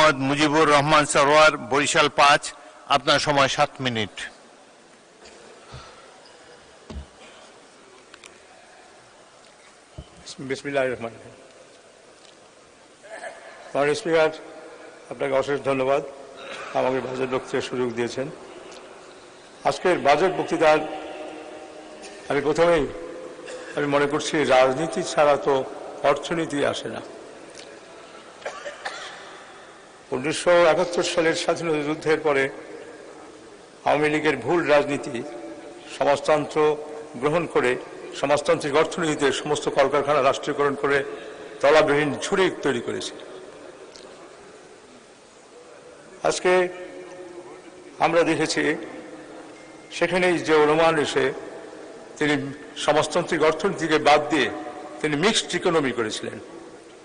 মোহাম্মদ মুজিবুর রহমান সরোয়ার, বরিশাল 5। আপনার সময় 7 মিনিট। বিসমিল্লাহির রহমানির রহিম। মাননীয় স্পিকার, আপনাকে অশেষ ধন্যবাদ আমাকে বাজেট বক্তৃতার সুযোগ দিয়েছেন। আজকের বাজেট বক্তৃতার প্রথমেই মনে করছি রাজনীতি ছাড়া তো অর্থনীতি আসে না। 1971 সালের স্বাধীনতা যুদ্ধের পরে আওয়ামী লীগের ভুল রাজনীতি সমাজতন্ত্র গ্রহণ করে সমাজতান্ত্রিক অর্থনীতিতে সমস্ত কলকারখানা রাষ্ট্রীয়করণ করে তলাবিহীন ঝুড়ি তৈরি করেছে। আজকে আমরা দেখেছি সেখানেই যে অনুমান এসে তিনি সমাজতান্ত্রিক অর্থনীতিকে বাদ দিয়ে তিনি মিক্সড ইকোনমি করেছিলেন।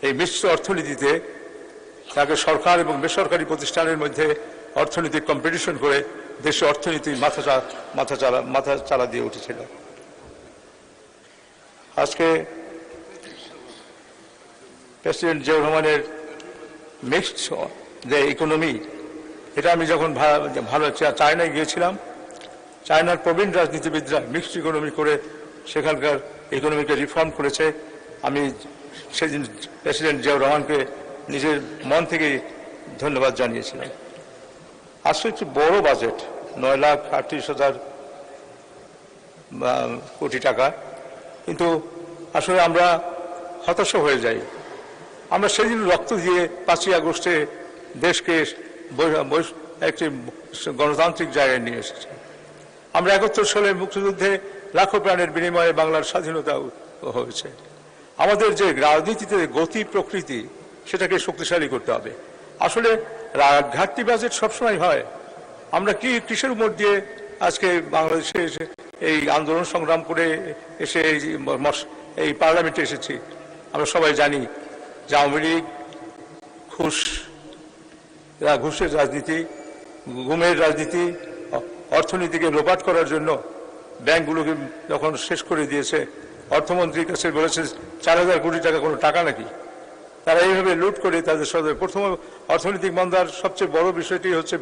এই মিশ্র অর্থনীতিতে তাকে সরকার এবং বেসরকারি প্রতিষ্ঠানের মধ্যে অর্থনৈতিক কম্পিটিশন করে দেশে অর্থনীতি মাথা চালা দিয়ে উঠেছিল। আজকে প্রেসিডেন্ট জিয়াউর রহমানের মিক্সড যে ইকোনমি, এটা আমি যখন ভালো চায়নায় গিয়েছিলাম, চায়নার প্রবীণ রাজনীতিবিদরা মিক্সড ইকোনমি করে সেখানকার ইকোনমিকে রিফর্ম করেছে। আমি সেদিন প্রেসিডেন্ট জিয়াউর রহমানকে নিজের মন থেকে ধন্যবাদ জানিয়েছিলাম। আজকে একটি বড় বাজেট, 9,38,000 কোটি টাকা, কিন্তু আসলে আমরা হতাশ হয়ে যাই। আমরা সেদিন রক্ত দিয়ে 5ই আগস্টে দেশকে একটি গণতান্ত্রিক জায়গায় নিয়ে এসেছি। আমরা 71 সালের মুক্তিযুদ্ধে লাখো প্রাণের বিনিময়ে বাংলার স্বাধীনতা হয়েছে। আমাদের যে রাজনীতিতে গতি প্রকৃতি, সেটাকে শক্তিশালী করতে হবে। আসলে ঘাটতি বাজেট সবসময় হয়। আমরা কিসের উপর দিয়ে আজকে বাংলাদেশে এই আন্দোলন সংগ্রাম করে এসে এই পার্লামেন্টে এসেছি? আমরা সবাই জানি যে আওয়ামী লীগ ঘুষের রাজনীতি, গুমের রাজনীতি, অর্থনীতিকে লোপাট করার জন্য ব্যাংকগুলোকে যখন শেষ করে দিয়েছে, অর্থমন্ত্রীর কাছে বলেছে 4,000 কোটি টাকা কোনো টাকা নাকি। তারা এইভাবে লুট করে তাদের সদর। প্রথম অর্থনৈতিক মন্দার সবচেয়ে বড় বিষয়টি হচ্ছে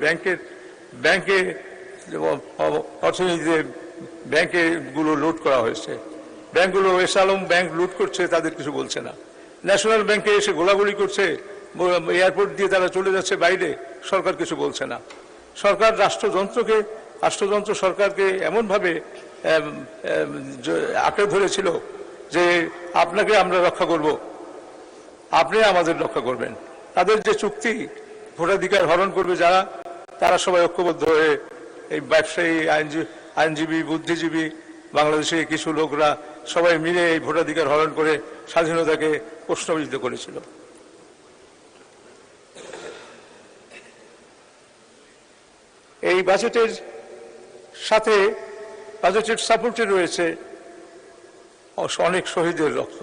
ব্যাংকে অর্থনীতিতে ব্যাংকগুলো লুট করা হয়েছে। ব্যাংকগুলো এসালম ব্যাংক লুট করছে, তাদের কিছু বলছে না। ন্যাশনাল ব্যাংকে এসে গোলাগুলি করছে, এয়ারপোর্ট দিয়ে তারা চলে যাচ্ছে বাইরে, সরকার কিছু বলছে না। সরকার রাষ্ট্রযন্ত্র সরকারকে এমনভাবে আঁকড়ে ধরেছিল যে আপনাকে আমরা রক্ষা করব, আপনি আমাদের রক্ষা করবেন। তাদের যে চুক্তি, ভোটাধিকার হরণ করবে যারা, তারা সবাই ঐক্যবদ্ধ হয়ে এই ব্যবসায়ী, আইনজীবী, বুদ্ধিজীবী, বাংলাদেশের কিছু লোকরা সবাই মিলে এই ভোটাধিকার হরণ করে স্বাধীনতাকে প্রশ্নবিদ্ধ করেছিল। এই বাজেটের সাথে বাজেটের সাপোর্টে রয়েছে অনেক শহীদের রক্ত,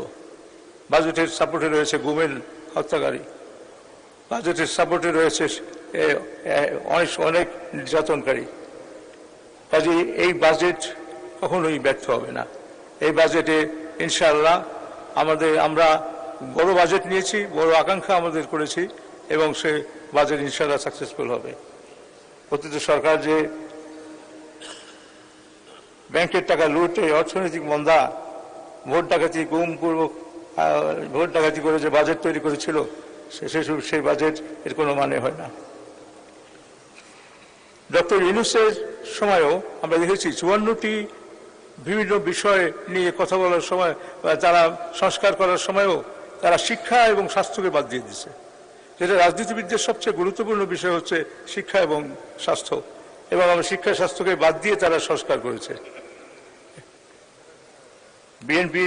বাজেটের সাপোর্টে রয়েছে গুমের হত্যাকারী, বাজেটের সাপোর্টে রয়েছে অনেক নির্যাতনকারী। কাজে এই বাজেট কখনোই ব্যর্থ হবে না। এই বাজেটে ইনশাআল্লাহ আমরা বড় বাজেট নিয়েছি, বড় আকাঙ্ক্ষা আমাদের করেছি, এবং সে বাজেট ইনশাআল্লাহ সাকসেসফুল হবে। অতীত সরকার যে ব্যাংকের টাকা লুটে অর্থনৈতিক মন্দা, ভোট ডাকাতি, গুমপূর্বক ভোট ডাকাতি করে যে বাজেট তৈরি করেছিল, সেই বাজেট এর কোনো মানে হয় না। ডক্টর ইউনূসের সময়ও আমরা দেখেছি 54টি বিভিন্ন বিষয় নিয়ে কথা বলার সময়, তারা সংস্কার করার সময়ও তারা শিক্ষা এবং স্বাস্থ্যকে বাদ দিয়ে দিচ্ছে। যেটা রাজনীতিবিদদের সবচেয়ে গুরুত্বপূর্ণ বিষয় হচ্ছে শিক্ষা এবং স্বাস্থ্য, এবং আমরা শিক্ষা স্বাস্থ্যকে বাদ দিয়ে তারা সংস্কার করেছে। বিএনপি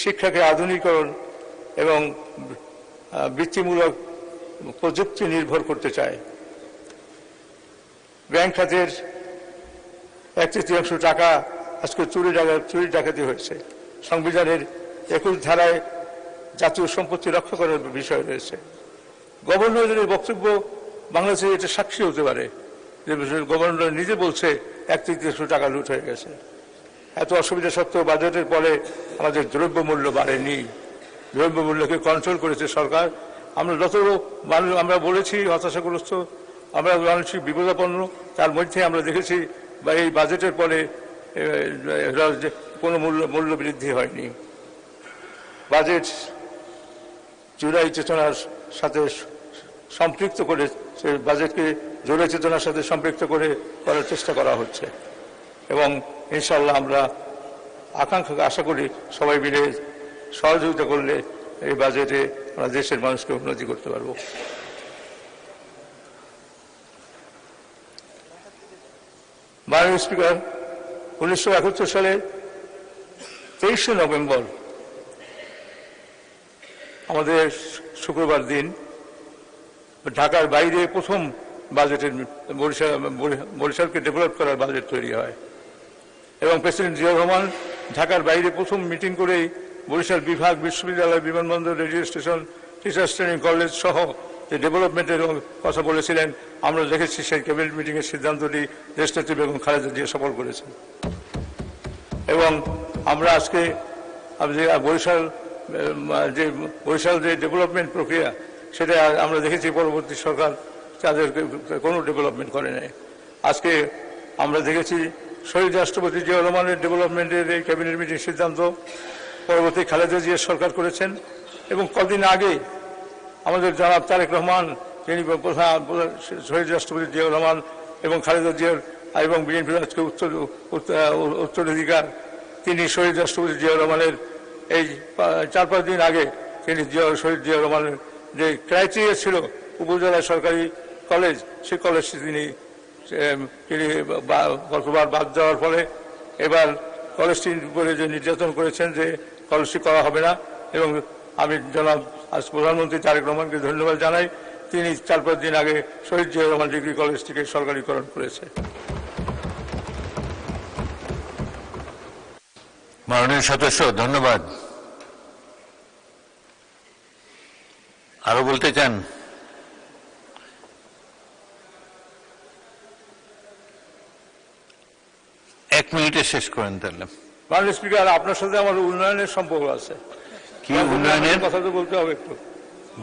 শিক্ষাকে আধুনিকরণ এবং বৃত্তিমূলক প্রযুক্তি নির্ভর করতে চায়। ব্যাংক খাতের 1/3 টাকা আজকে চুরি ডাকাতি হয়েছে। সংবিধানের 21 ধারায় জাতীয় সম্পত্তি রক্ষা করার বিষয় রয়েছে। গভর্নরের বক্তব্য বাংলাদেশে এটা সাক্ষী হতে পারে যে গভর্নর নিজে বলছে 1/3 টাকা লুট হয়ে গেছে। এত অসুবিধা সত্ত্বেও বাজেটের পরে আমাদের দ্রব্যমূল্য বাড়েনি, দ্রব্যমূল্যকে কন্ট্রোল করেছে সরকার। আমরা যত মানুষ আমরা বলেছি হতাশাগ্রস্ত, আমরা মানসিক বিপদাপন্ন, তার মধ্যে আমরা দেখেছি বা এই বাজেটের পরে কোনো মূল্য বৃদ্ধি হয়নি। বাজেট জুলাই চেতনার সাথে সম্পৃক্ত করে, সে বাজেটকে জুলাই চেতনার সাথে সম্পৃক্ত করে করার চেষ্টা করা হচ্ছে এবং ইনশাআল্লাহ আমরা আশা করি সবাই মিলে সহযোগিতা করলে এই বাজেটে আমরা দেশের মানুষকে উন্নতি করতে পারব। মাননীয় স্পিকার, 1971 সালে 23শে নভেম্বর আমাদের শুক্রবার দিন ঢাকার বাইরে প্রথম বাজেটের বরিশালকে ডেভেলপ করার বাজেট তৈরি হয় এবং প্রেসিডেন্ট জিয়াউর রহমান ঢাকার বাইরে প্রথম মিটিং করেই বরিশাল বিভাগ, বিশ্ববিদ্যালয়, বিমানবন্দর, radio station, teachers training college সহ যে ডেভেলপমেন্টের কথা বলেছিলেন, আমরা দেখেছি সেই ক্যাবিনেট মিটিংয়ের সিদ্ধান্তটি দেশনেত্রী বেগম খালেদা জিয়া সফল করেছেন এবং আমরা আজকে বরিশাল যে ডেভেলপমেন্ট প্রক্রিয়া, সেটা আমরা দেখেছি পরবর্তী সরকার তাদের কোনো ডেভেলপমেন্ট করে নাই। আজকে আমরা দেখেছি শহীদ রাষ্ট্রপতি জিয়াউর রহমানের ডেভেলপমেন্টের এই ক্যাবিনেট মিটিং সিদ্ধান্ত পরবর্তী খালেদা জিয়া সরকার করেছেন এবং কদিন আগে আমাদের জনাব তারেক রহমান, যিনি প্রধান শহীদ রাষ্ট্রপতি জিয়াউর রহমান এবং খালেদা জিয়ার এবং বিএনপির আজকে উত্তরাধিকার, তিনি শহীদ রাষ্ট্রপতি জিয়াউর রহমানের এই 4-5 দিন আগে তিনি শহীদ জিয়াউর রহমানের যে ক্রাইটেরিয়া ছিল উপজেলা সরকারি কলেজ, সেই কলেজটি তিনি গতবার বাদ দেওয়ার ফলে এবার কলেজটির উপরে যে নির্যাতন করেছেন যে কলেজটি করা হবে না এবং আমি জনাব আজ প্রধানমন্ত্রী তারেক রহমানকে ধন্যবাদ জানাই, তিনি 4-5 দিন আগে শহীদ জিয়াউর রহমান ডিগ্রি কলেজটিকে সরকারিকরণ করেছে। মাননীয় সদস্য, ধন্যবাদ। আরো বলতে চান? এক মিনিটে শেষ করেন তাহলে। মাননীয় স্পিকার, আপনার সাথে আমার উন্নয়নের সম্পর্ক আছে। কি উন্নয়নের কথা তো বলতে হবে একটু।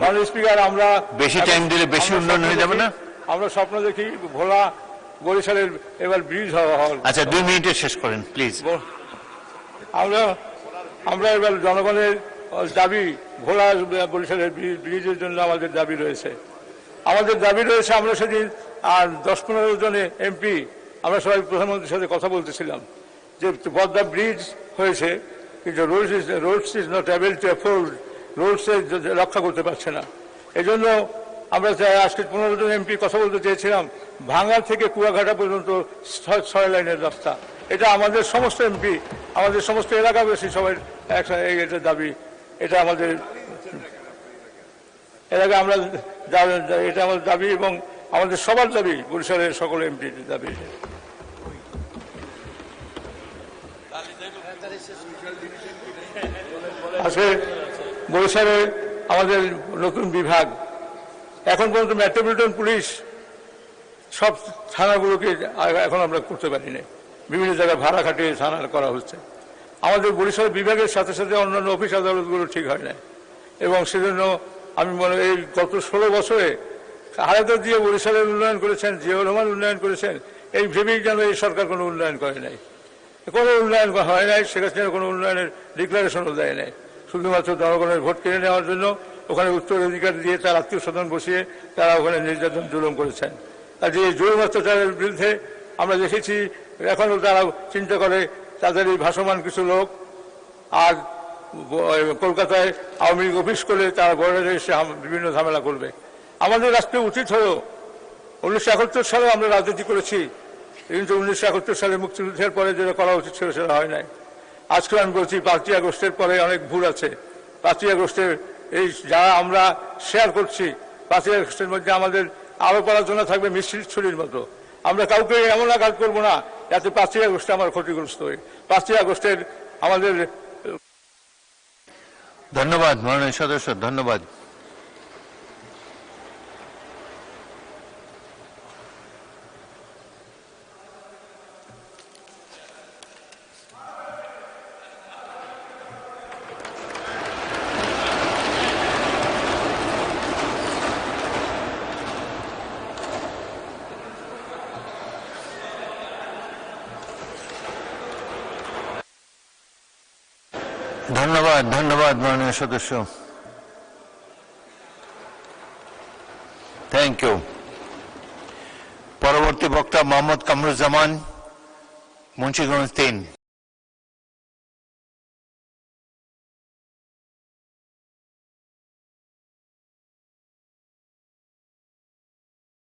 মাননীয় স্পিকার, আমরা বেশি টাইম দিলে বেশি উন্নয়ন হয়ে যাবে না? আমরা স্বপ্ন দেখি ভোলা বরিশালের এবার ব্রিজ হওয়া। আচ্ছা, 2 মিনিটে শেষ করেন প্লিজ। আমরা এবার জনগণের দাবি, ভোলা বরিশালের ব্রিজের জন্য আমাদের দাবি রয়েছে। আমরা সেদিন আর 10-15 জনে এমপি আমরা সবাই প্রধানমন্ত্রীর সাথে কথা বলতেছিলাম যে পদ্মা ব্রিজ হয়েছে কিন্তু roads is not able to afford, রোডসে রক্ষা করতে পারছে না। এই জন্য আমরা আজকে 15 জন এমপি কথা বলতে চেয়েছিলাম ভাঙ্গা থেকে কুয়াঘাটা পর্যন্ত 6 লাইনের রাস্তা। এটা আমাদের সমস্ত এমপি, আমাদের সমস্ত এলাকাবাসী সবাই এটা দাবি, এটা আমাদের এলাকা আমরা এটা আমাদের দাবি এবং আমাদের সবার দাবি, বরিশালের সকল এমপির দাবি। আজকে বরিশালে আমাদের নতুন বিভাগ, এখন পর্যন্ত মেট্রোপলিটন পুলিশ সব থানাগুলোকে এখন আমরা করতে পারি না, বিভিন্ন জায়গায় ভাড়া খাটিয়ে থানা করা হচ্ছে। আমাদের বরিশাল বিভাগের সাথে সাথে অন্যান্য অফিস আদালতগুলো ঠিক হয় না এবং সেজন্য আমি মনে এই গত 16 বছরে খালেদা জিয়া বরিশালের উন্নয়ন করেছেন, জিয়াউর রহমান উন্নয়ন করেছেন, এই ভেবেই যেন এই সরকার কোনো উন্নয়ন করে নাই, কোনো উন্নয়ন হয় নাই। সেখানে কোনো উন্নয়নের ডিক্লারেশনও দেয় নাই, শুধুমাত্র জনগণের ভোট কিনে নেওয়ার জন্য ওখানে উত্তরাধিকার দিয়ে তার আত্মীয় স্বজন বসিয়ে তারা ওখানে নির্যাতন জুলুম করেছেন। আর যে জুলুম অত্যাচারের বিরুদ্ধে আমরা দেখেছি এখনও তারা চিন্তা করে তাদের এই ভাসমান কিছু লোক আর কলকাতায় আওয়ামী লীগ অফিস করে তারা বর্ডারে এসে বিভিন্ন ঝামেলা করবে। আমাদের রাষ্ট্রে উচিত হলো 1971 সালে আমরা রাজনীতি করেছি, কিন্তু 1971 সালে মুক্তিযুদ্ধের পরে যেটা করা উচিত ছিল সেটা হয় নাই। আজকে আমি বলছি 5ই আগস্টের পরে অনেক ভুল আছে। 5ই আগস্টের এই যা আমরা শেয়ার করছি, 5ই আগস্টের মধ্যে আমাদের আরো পড়াশোনা থাকবে মিষ্টির ছুরির মতো। আমরা কাউকে এমন আঘাত করবো না যাতে 5ই আগস্টে আমার ক্ষতিগ্রস্ত হয়। 5ই আগস্টের আমাদের ধন্যবাদ মাননীয় সদস্য, ধন্যবাদ। ধন্যবাদ ধন্যবাদ মাননীয় সদস্য। Thank you. পরবর্তী বক্তা মোহাম্মদ কামরুজ্জামান, মুন্সিগঞ্জ 3।